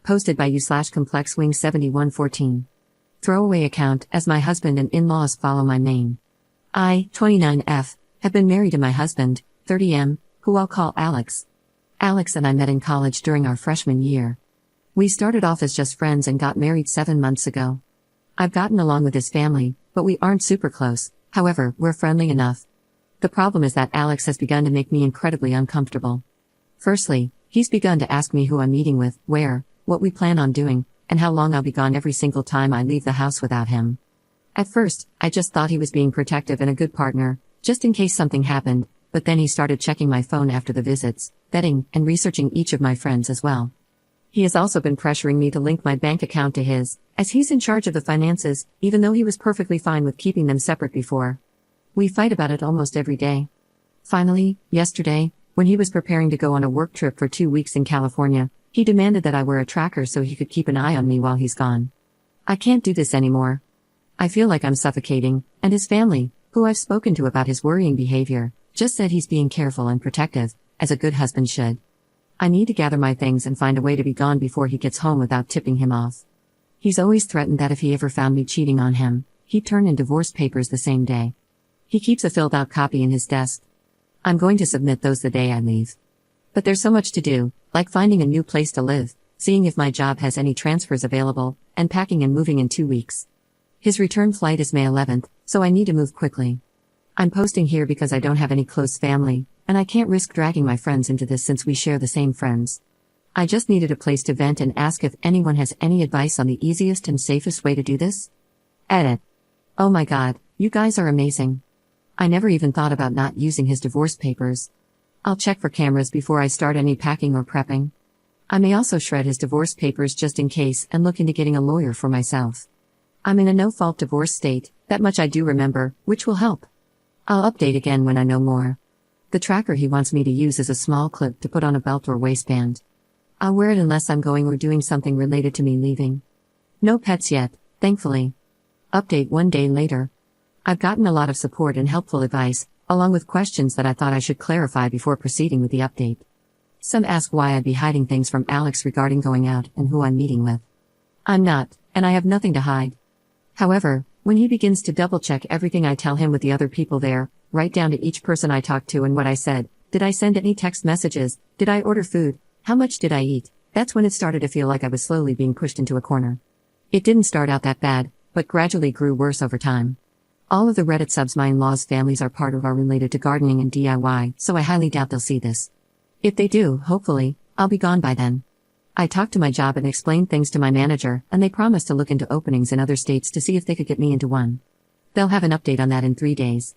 Posted by u/complexwing7114. Throwaway account, as my husband and in-laws follow my name. I, 29F, have been married to my husband, 30M, who I'll call Alex. Alex and I met in college during our freshman year. We started off as just friends and got married 7 months ago. I've gotten along with his family, but we aren't super close. However, we're friendly enough. The problem is that Alex has begun to make me incredibly uncomfortable. Firstly, he's begun to ask me who I'm meeting with, where, what we plan on doing, and how long I'll be gone every single time I leave the house without him. At first, I just thought he was being protective and a good partner, just in case something happened, but then he started checking my phone after the visits, vetting, and researching each of my friends as well. He has also been pressuring me to link my bank account to his, as he's in charge of the finances, even though he was perfectly fine with keeping them separate before. We fight about it almost every day. Finally, yesterday, when he was preparing to go on a work trip for 2 weeks in California, he demanded that I wear a tracker so he could keep an eye on me while he's gone. I can't do this anymore. I feel like I'm suffocating, and his family, who I've spoken to about his worrying behavior, just said he's being careful and protective, as a good husband should. I need to gather my things and find a way to be gone before he gets home without tipping him off. He's always threatened that if he ever found me cheating on him, he'd turn in divorce papers the same day. He keeps a filled-out copy in his desk. I'm going to submit those the day I leave. But there's so much to do, like finding a new place to live, seeing if my job has any transfers available, and packing and moving in 2 weeks. His return flight is May 11th, so I need to move quickly. I'm posting here because I don't have any close family, and I can't risk dragging my friends into this since we share the same friends. I just needed a place to vent and ask if anyone has any advice on the easiest and safest way to do this. Edit. Oh my god, you guys are amazing. I never even thought about not using his divorce papers. I'll check for cameras before I start any packing or prepping. I may also shred his divorce papers just in case and look into getting a lawyer for myself. I'm in a no-fault divorce state, that much I do remember, which will help. I'll update again when I know more. The tracker he wants me to use is a small clip to put on a belt or waistband. I'll wear it unless I'm going or doing something related to me leaving. No pets yet, thankfully. Update 1 day later. I've gotten a lot of support and helpful advice, along with questions that I thought I should clarify before proceeding with the update. Some ask why I'd be hiding things from Alex regarding going out and who I'm meeting with. I'm not, and I have nothing to hide. However, when he begins to double-check everything I tell him with the other people there, right down to each person I talked to and what I said, did I send any text messages, did I order food, how much did I eat, that's when it started to feel like I was slowly being pushed into a corner. It didn't start out that bad, but gradually grew worse over time. All of the Reddit subs my in-laws' families are part of are related to gardening and DIY, so I highly doubt they'll see this. If they do, hopefully, I'll be gone by then. I talked to my job and explained things to my manager, and they promised to look into openings in other states to see if they could get me into one. They'll have an update on that in 3 days.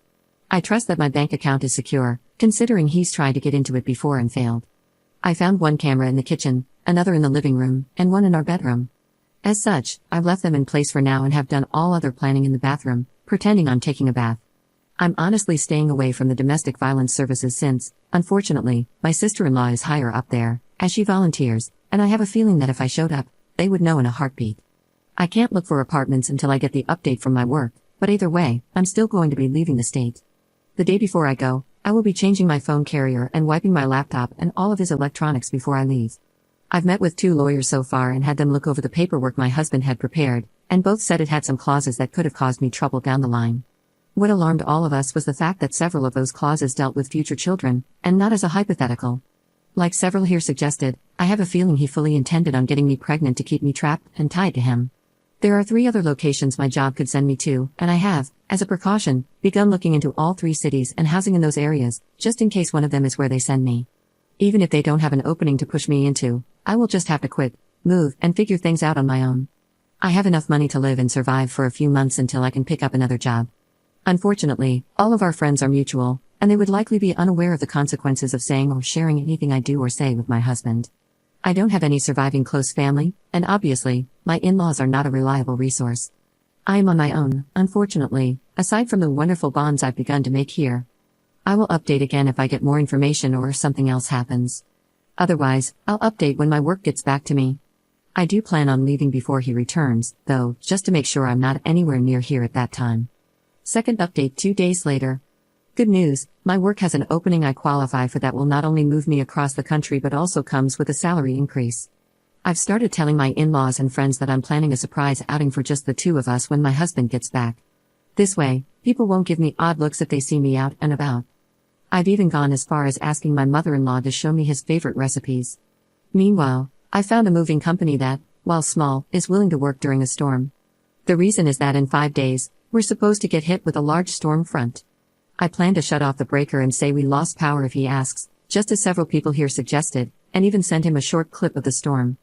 I trust that my bank account is secure, considering he's tried to get into it before and failed. I found one camera in the kitchen, another in the living room, and one in our bedroom. As such, I've left them in place for now and have done all other planning in the bathroom, pretending I'm taking a bath. I'm honestly staying away from the domestic violence services since, unfortunately, my sister-in-law is higher up there, as she volunteers, and I have a feeling that if I showed up, they would know in a heartbeat. I can't look for apartments until I get the update from my work, but either way, I'm still going to be leaving the state. The day before I go, I will be changing my phone carrier and wiping my laptop and all of his electronics before I leave. I've met with 2 lawyers so far and had them look over the paperwork my husband had prepared, and both said it had some clauses that could have caused me trouble down the line. What alarmed all of us was the fact that several of those clauses dealt with future children, and not as a hypothetical. Like several here suggested, I have a feeling he fully intended on getting me pregnant to keep me trapped and tied to him. There are 3 other locations my job could send me to, and I have, as a precaution, begun looking into all 3 cities and housing in those areas, just in case one of them is where they send me. Even if they don't have an opening to push me into, I will just have to quit, move, and figure things out on my own. I have enough money to live and survive for a few months until I can pick up another job. Unfortunately, all of our friends are mutual, and they would likely be unaware of the consequences of saying or sharing anything I do or say with my husband. I don't have any surviving close family, and obviously, my in-laws are not a reliable resource. I am on my own, unfortunately, aside from the wonderful bonds I've begun to make here. I will update again if I get more information or if something else happens. Otherwise, I'll update when my work gets back to me. I do plan on leaving before he returns, though, just to make sure I'm not anywhere near here at that time. Second update 2 days later. Good news, my work has an opening I qualify for that will not only move me across the country but also comes with a salary increase. I've started telling my in-laws and friends that I'm planning a surprise outing for just the two of us when my husband gets back. This way, people won't give me odd looks if they see me out and about. I've even gone as far as asking my mother-in-law to show me his favorite recipes. Meanwhile, I found a moving company that, while small, is willing to work during a storm. The reason is that in 5 days, we're supposed to get hit with a large storm front. I plan to shut off the breaker and say we lost power if he asks, just as several people here suggested, and even send him a short clip of the storm.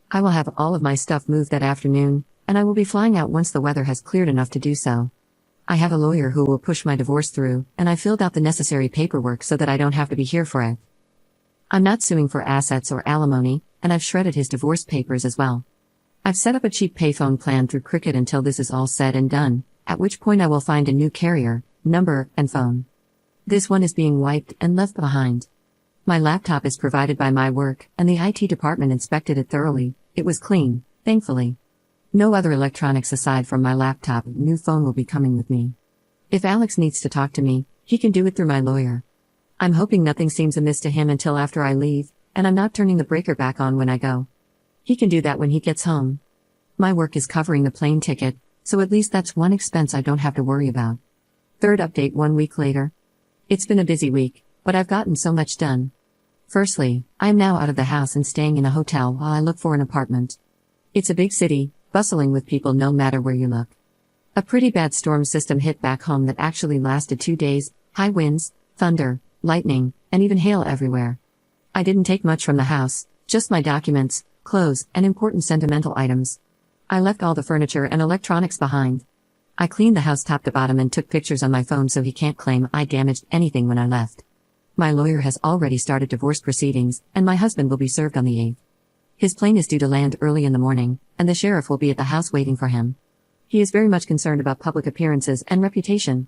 I will have all of my stuff moved that afternoon, and I will be flying out once the weather has cleared enough to do so. I have a lawyer who will push my divorce through, and I filled out the necessary paperwork so that I don't have to be here for it. I'm not suing for assets or alimony, and I've shredded his divorce papers as well. I've set up a cheap payphone plan through Cricket until this is all said and done, at which point I will find a new carrier, number, and phone. This one is being wiped and left behind. My laptop is provided by my work, and the IT department inspected it thoroughly. It was clean, thankfully. No other electronics aside from my laptop. New phone will be coming with me. If Alex needs to talk to me, he can do it through my lawyer. I'm hoping nothing seems amiss to him until after I leave, and I'm not turning the breaker back on when I go. He can do that when he gets home. My work is covering the plane ticket, so at least that's one expense I don't have to worry about. Third update 1 week later. It's been a busy week, but I've gotten so much done. Firstly, I am now out of the house and staying in a hotel while I look for an apartment. It's a big city, bustling with people no matter where you look. A pretty bad storm system hit back home that actually lasted 2 days, high winds, thunder, lightning, and even hail everywhere. I didn't take much from the house, just my documents, clothes, and important sentimental items. I left all the furniture and electronics behind. I cleaned the house top to bottom and took pictures on my phone so he can't claim I damaged anything when I left. My lawyer has already started divorce proceedings, and my husband will be served on the 8th. His plane is due to land early in the morning, and the sheriff will be at the house waiting for him. He is very much concerned about public appearances and reputation.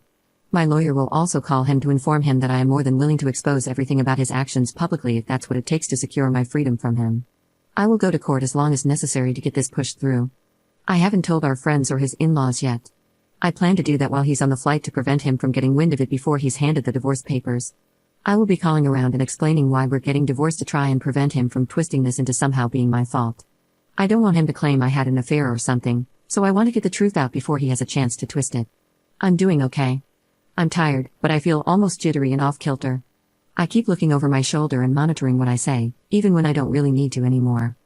My lawyer will also call him to inform him that I am more than willing to expose everything about his actions publicly if that's what it takes to secure my freedom from him. I will go to court as long as necessary to get this pushed through. I haven't told our friends or his in-laws yet. I plan to do that while he's on the flight to prevent him from getting wind of it before he's handed the divorce papers. I will be calling around and explaining why we're getting divorced to try and prevent him from twisting this into somehow being my fault. I don't want him to claim I had an affair or something, so I want to get the truth out before he has a chance to twist it. I'm doing okay. I'm tired, but I feel almost jittery and off-kilter. I keep looking over my shoulder and monitoring what I say, even when I don't really need to anymore.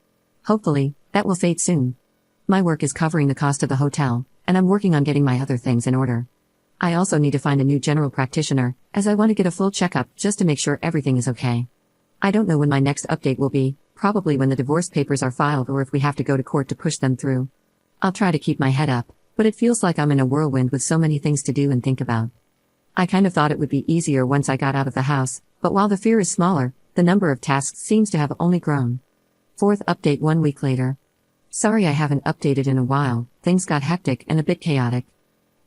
Hopefully, that will fade soon. My work is covering the cost of the hotel, and I'm working on getting my other things in order. I also need to find a new general practitioner, as I want to get a full checkup just to make sure everything is okay. I don't know when my next update will be, probably when the divorce papers are filed or if we have to go to court to push them through. I'll try to keep my head up, but it feels like I'm in a whirlwind with so many things to do and think about. I kind of thought it would be easier once I got out of the house, but while the fear is smaller, the number of tasks seems to have only grown. Fourth update 1 week later. Sorry I haven't updated in a while, things got hectic and a bit chaotic.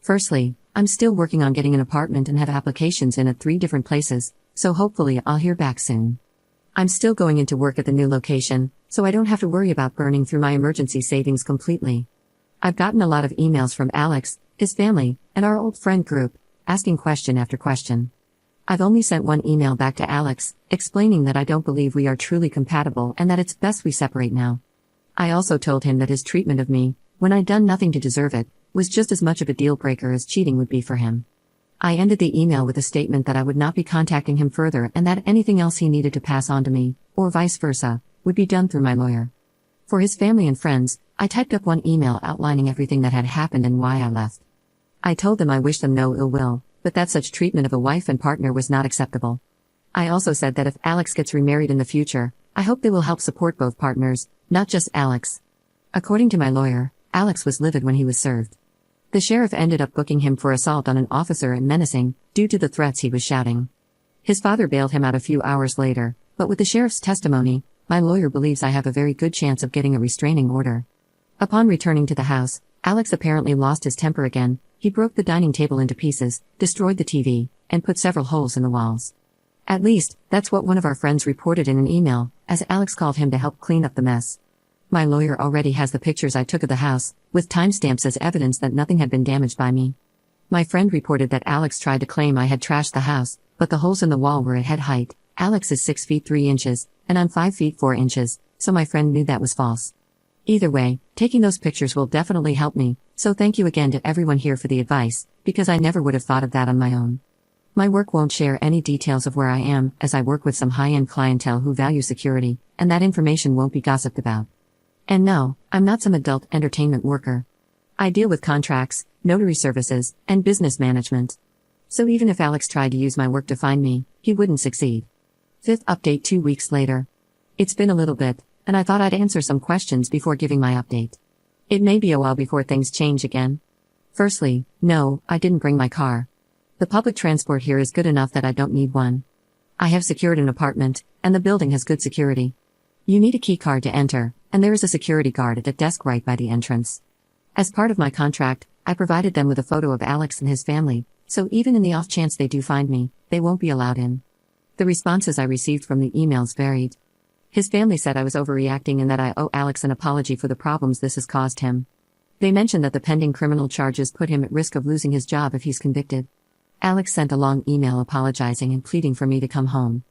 Firstly, I'm still working on getting an apartment and have applications in at 3 different places, so hopefully I'll hear back soon. I'm still going into work at the new location, so I don't have to worry about burning through my emergency savings completely. I've gotten a lot of emails from Alex, his family, and our old friend group, asking question after question. I've only sent one email back to Alex, explaining that I don't believe we are truly compatible and that it's best we separate now. I also told him that his treatment of me, when I'd done nothing to deserve it, was just as much of a deal breaker as cheating would be for him. I ended the email with a statement that I would not be contacting him further and that anything else he needed to pass on to me, or vice versa, would be done through my lawyer. For his family and friends, I typed up one email outlining everything that had happened and why I left. I told them I wished them no ill will, but that such treatment of a wife and partner was not acceptable. I also said that if Alex gets remarried in the future, I hope they will help support both partners, not just Alex. According to my lawyer, Alex was livid when he was served. The sheriff ended up booking him for assault on an officer and menacing, due to the threats he was shouting. His father bailed him out a few hours later, but with the sheriff's testimony, my lawyer believes I have a very good chance of getting a restraining order. Upon returning to the house, Alex apparently lost his temper again. He broke the dining table into pieces, destroyed the TV, and put several holes in the walls. At least, that's what one of our friends reported in an email, as Alex called him to help clean up the mess. My lawyer already has the pictures I took of the house, with timestamps as evidence that nothing had been damaged by me. My friend reported that Alex tried to claim I had trashed the house, but the holes in the wall were at head height. Alex is 6 feet 3 inches, and I'm 5 feet 4 inches, so my friend knew that was false. Either way, taking those pictures will definitely help me, so thank you again to everyone here for the advice, because I never would have thought of that on my own. My work won't share any details of where I am, as I work with some high-end clientele who value security, and that information won't be gossiped about. And no, I'm not some adult entertainment worker. I deal with contracts, notary services, and business management. So even if Alex tried to use my work to find me, he wouldn't succeed. Fifth update 2 weeks later. It's been a little bit, and I thought I'd answer some questions before giving my update. It may be a while before things change again. Firstly, no, I didn't bring my car. The public transport here is good enough that I don't need one. I have secured an apartment, and the building has good security. You need a key card to enter, and there is a security guard at a desk right by the entrance. As part of my contract, I provided them with a photo of Alex and his family, so even in the off chance they do find me, they won't be allowed in. The responses I received from the emails varied. His family said I was overreacting and that I owe Alex an apology for the problems this has caused him. They mentioned that the pending criminal charges put him at risk of losing his job if he's convicted. Alex sent a long email apologizing and pleading for me to come home.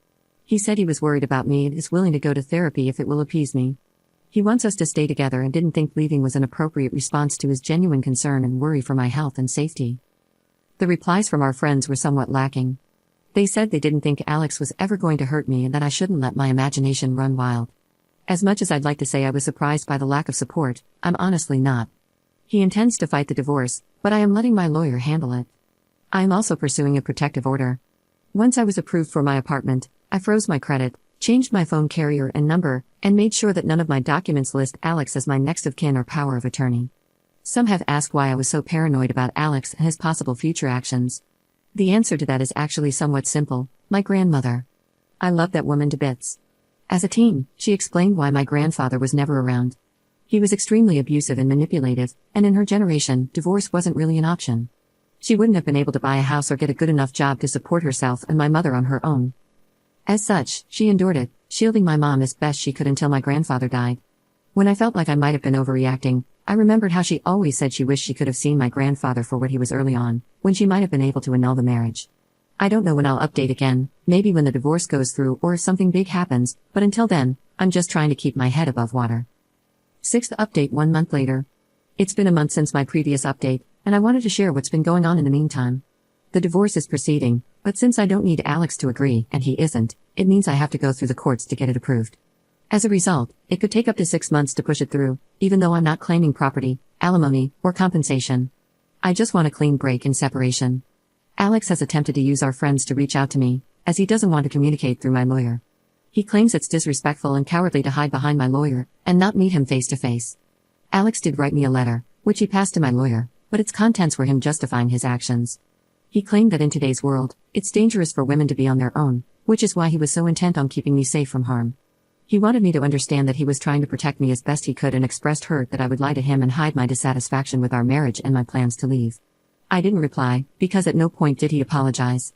He said he was worried about me and is willing to go to therapy if it will appease me. He wants us to stay together and didn't think leaving was an appropriate response to his genuine concern and worry for my health and safety. The replies from our friends were somewhat lacking. They said they didn't think Alex was ever going to hurt me and that I shouldn't let my imagination run wild. As much as I'd like to say I was surprised by the lack of support, I'm honestly not. He intends to fight the divorce, but I am letting my lawyer handle it. I am also pursuing a protective order. Once I was approved for my apartment, I froze my credit, changed my phone carrier and number, and made sure that none of my documents list Alex as my next of kin or power of attorney. Some have asked why I was so paranoid about Alex and his possible future actions. The answer to that is actually somewhat simple: my grandmother. I love that woman to bits. As a teen, she explained why my grandfather was never around. He was extremely abusive and manipulative, and in her generation, divorce wasn't really an option. She wouldn't have been able to buy a house or get a good enough job to support herself and my mother on her own. As such, she endured it, shielding my mom as best she could until my grandfather died. When I felt like I might have been overreacting, I remembered how she always said she wished she could have seen my grandfather for what he was early on, when she might have been able to annul the marriage. I don't know when I'll update again, maybe when the divorce goes through or if something big happens, but until then, I'm just trying to keep my head above water. Sixth update 1 month later. It's been a month since my previous update, and I wanted to share what's been going on in the meantime. The divorce is proceeding, but since I don't need Alex to agree, and he isn't, it means I have to go through the courts to get it approved. As a result, it could take up to 6 months to push it through, even though I'm not claiming property, alimony, or compensation. I just want a clean break and separation. Alex has attempted to use our friends to reach out to me, as he doesn't want to communicate through my lawyer. He claims it's disrespectful and cowardly to hide behind my lawyer, and not meet him face to face. Alex did write me a letter, which he passed to my lawyer, but its contents were him justifying his actions. He claimed that in today's world, it's dangerous for women to be on their own, which is why he was so intent on keeping me safe from harm. He wanted me to understand that he was trying to protect me as best he could and expressed hurt that I would lie to him and hide my dissatisfaction with our marriage and my plans to leave. I didn't reply, because at no point did he apologize.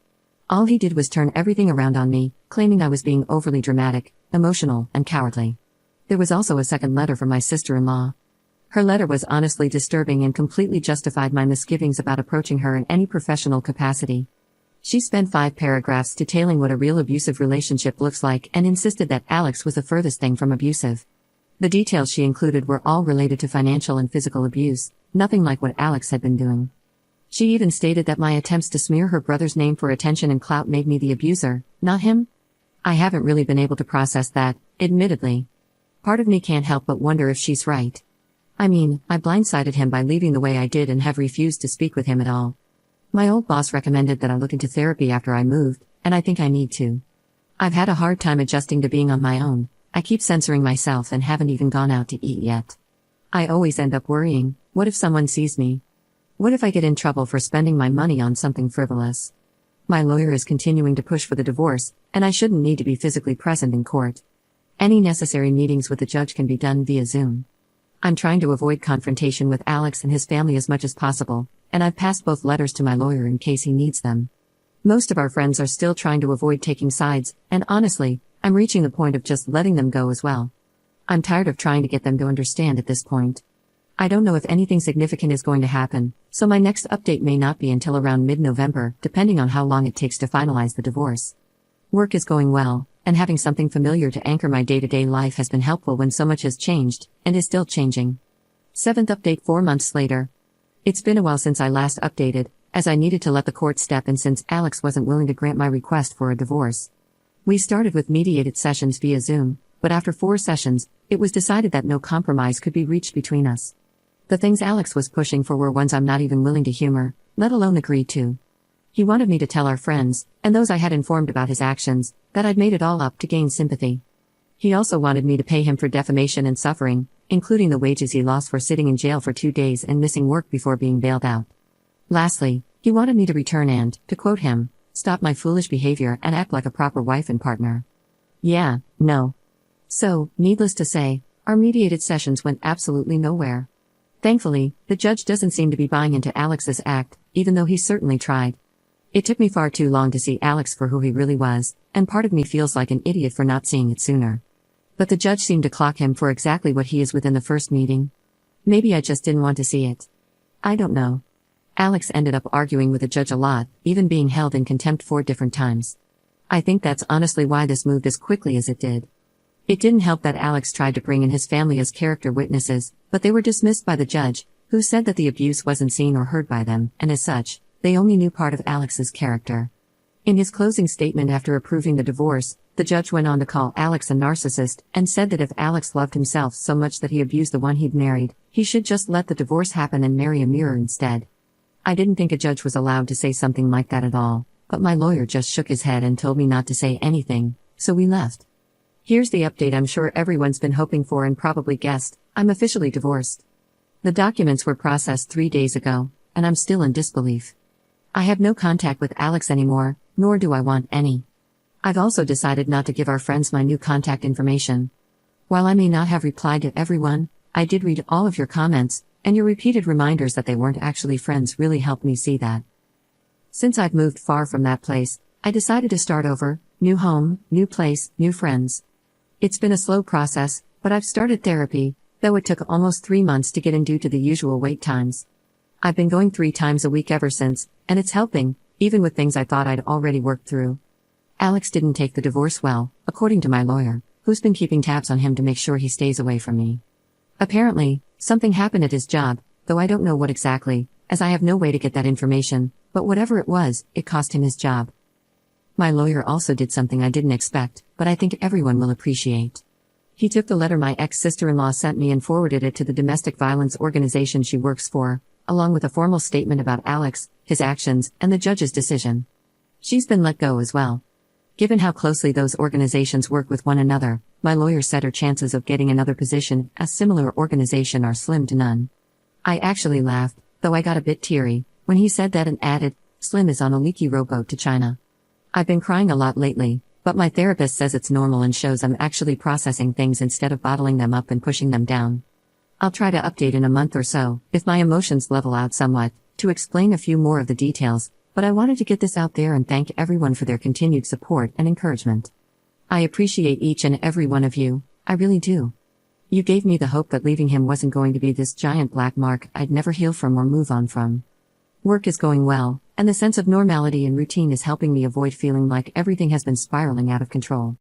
All he did was turn everything around on me, claiming I was being overly dramatic, emotional, and cowardly. There was also a second letter from my sister-in-law. Her letter was honestly disturbing and completely justified my misgivings about approaching her in any professional capacity. She spent 5 paragraphs detailing what a real abusive relationship looks like and insisted that Alex was the furthest thing from abusive. The details she included were all related to financial and physical abuse, nothing like what Alex had been doing. She even stated that my attempts to smear her brother's name for attention and clout made me the abuser, not him. I haven't really been able to process that, admittedly. Part of me can't help but wonder if she's right. I mean, I blindsided him by leaving the way I did and have refused to speak with him at all. My old boss recommended that I look into therapy after I moved, and I think I need to. I've had a hard time adjusting to being on my own. I keep censoring myself and haven't even gone out to eat yet. I always end up worrying, what if someone sees me? What if I get in trouble for spending my money on something frivolous? My lawyer is continuing to push for the divorce, and I shouldn't need to be physically present in court. Any necessary meetings with the judge can be done via Zoom. I'm trying to avoid confrontation with Alex and his family as much as possible, and I've passed both letters to my lawyer in case he needs them. Most of our friends are still trying to avoid taking sides, and honestly, I'm reaching the point of just letting them go as well. I'm tired of trying to get them to understand at this point. I don't know if anything significant is going to happen, so my next update may not be until around mid-November, depending on how long it takes to finalize the divorce. Work is going well, and having something familiar to anchor my day-to-day life has been helpful when so much has changed, and is still changing. 7th update 4 months later. It's been a while since I last updated, as I needed to let the court step in since Alex wasn't willing to grant my request for a divorce. We started with mediated sessions via Zoom, but after 4 sessions, it was decided that no compromise could be reached between us. The things Alex was pushing for were ones I'm not even willing to humor, let alone agree to. He wanted me to tell our friends, and those I had informed about his actions, that I'd made it all up to gain sympathy. He also wanted me to pay him for defamation and suffering, including the wages he lost for sitting in jail for 2 days and missing work before being bailed out. Lastly, he wanted me to return and, to quote him, stop my foolish behavior and act like a proper wife and partner. Yeah, no. So, needless to say, our mediated sessions went absolutely nowhere. Thankfully, the judge doesn't seem to be buying into Alex's act, even though he certainly tried. It took me far too long to see Alex for who he really was, and part of me feels like an idiot for not seeing it sooner. But the judge seemed to clock him for exactly what he is within the first meeting. Maybe I just didn't want to see it. I don't know. Alex ended up arguing with the judge a lot, even being held in contempt 4 different times. I think that's honestly why this moved as quickly as it did. It didn't help that Alex tried to bring in his family as character witnesses, but they were dismissed by the judge, who said that the abuse wasn't seen or heard by them, and as such, they only knew part of Alex's character. In his closing statement after approving the divorce, the judge went on to call Alex a narcissist, and said that if Alex loved himself so much that he abused the one he'd married, he should just let the divorce happen and marry a mirror instead. I didn't think a judge was allowed to say something like that at all, but my lawyer just shook his head and told me not to say anything, so we left. Here's the update I'm sure everyone's been hoping for and probably guessed: I'm officially divorced. The documents were processed 3 days ago, and I'm still in disbelief. I have no contact with Alex anymore, nor do I want any. I've also decided not to give our friends my new contact information. While I may not have replied to everyone, I did read all of your comments, and your repeated reminders that they weren't actually friends really helped me see that. Since I've moved far from that place, I decided to start over: new home, new place, new friends. It's been a slow process, but I've started therapy, though it took almost 3 months to get in due to the usual wait times. I've been going 3 times a week ever since, and it's helping, even with things I thought I'd already worked through. Alex didn't take the divorce well, according to my lawyer, who's been keeping tabs on him to make sure he stays away from me. Apparently, something happened at his job, though I don't know what exactly, as I have no way to get that information, but whatever it was, it cost him his job. My lawyer also did something I didn't expect, but I think everyone will appreciate. He took the letter my ex-sister-in-law sent me and forwarded it to the domestic violence organization she works for, along with a formal statement about Alex, his actions, and the judge's decision. She's been let go as well. Given how closely those organizations work with one another, my lawyer said her chances of getting another position at a similar organization are slim to none. I actually laughed, though I got a bit teary, when he said that and added, "Slim is on a leaky rowboat to China." I've been crying a lot lately, but my therapist says it's normal and shows I'm actually processing things instead of bottling them up and pushing them down. I'll try to update in a month or so, if my emotions level out somewhat, to explain a few more of the details, but I wanted to get this out there and thank everyone for their continued support and encouragement. I appreciate each and every one of you, I really do. You gave me the hope that leaving him wasn't going to be this giant black mark I'd never heal from or move on from. Work is going well, and the sense of normality and routine is helping me avoid feeling like everything has been spiraling out of control.